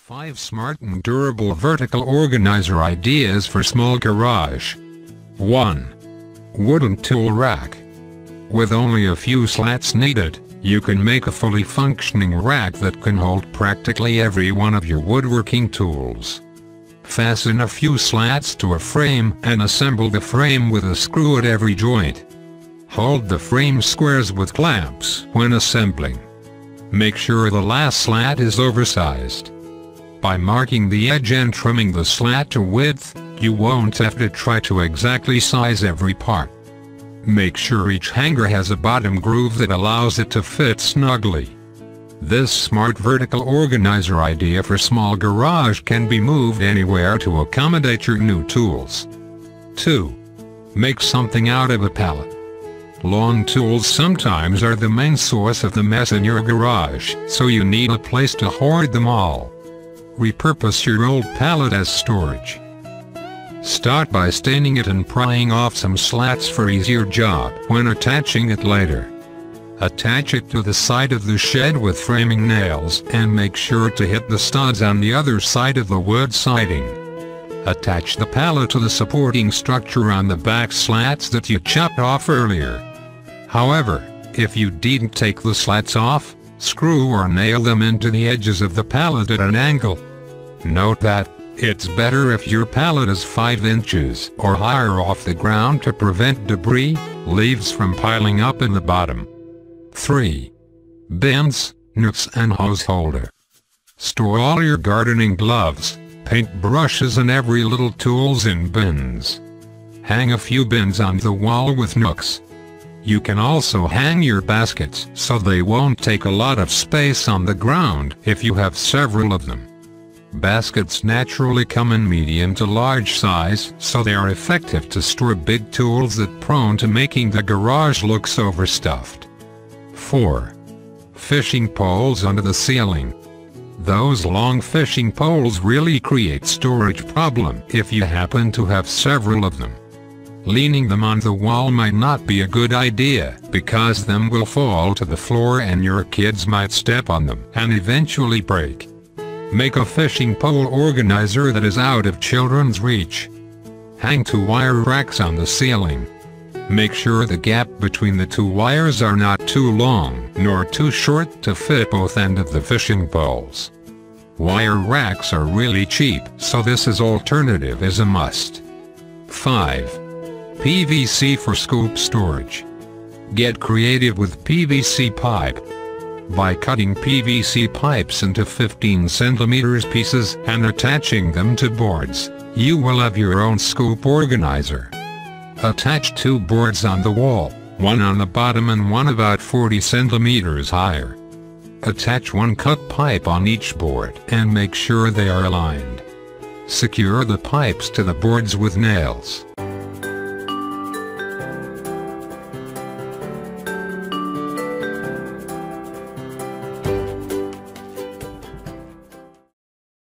5 smart and durable vertical organizer ideas for small garage. 1. Wooden tool rack. With only a few slats needed, you can make a fully functioning rack that can hold practically every one of your woodworking tools. Fasten a few slats to a frame and assemble the frame with a screw at every joint. Hold the frame squares with clamps when assembling. Make sure the last slat is oversized. By marking the edge and trimming the slat to width, you won't have to try to exactly size every part. Make sure each hanger has a bottom groove that allows it to fit snugly. This smart vertical organizer idea for small garage can be moved anywhere to accommodate your new tools. 2. Make something out of a pallet. Long tools sometimes are the main source of the mess in your garage, so you need a place to hoard them all. Repurpose your old pallet as storage. Start by staining it and prying off some slats for easier job when attaching it later. Attach it to the side of the shed with framing nails and make sure to hit the studs on the other side of the wood siding. Attach the pallet to the supporting structure on the back slats that you chopped off earlier. However, if you didn't take the slats off, screw or nail them into the edges of the pallet at an angle. Note that it's better if your pallet is 5 inches or higher off the ground to prevent debris, leaves from piling up in the bottom. 3. Bins, nooks and hose holder. Store all your gardening gloves, paint brushes and every little tools in bins. Hang a few bins on the wall with nooks. You can also hang your baskets so they won't take a lot of space on the ground if you have several of them. Baskets naturally come in medium to large size, so they are effective to store big tools that prone to making the garage look overstuffed. 4. Fishing poles under the ceiling. Those long fishing poles really create storage problem if you happen to have several of them. Leaning them on the wall might not be a good idea, because them will fall to the floor and your kids might step on them and eventually break. Make a fishing pole organizer that is out of children's reach. Hang 2 wire racks on the ceiling. Make sure the gap between the 2 wires are not too long nor too short to fit both ends of the fishing poles. Wire racks are really cheap, so this alternative is a must. 5. PVC for scoop storage. Get creative with PVC pipe. By cutting PVC pipes into 15 cm pieces and attaching them to boards, you will have your own scoop organizer. Attach 2 boards on the wall, one on the bottom and one about 40 cm higher. Attach 1 cut pipe on each board and make sure they are aligned. Secure the pipes to the boards with nails.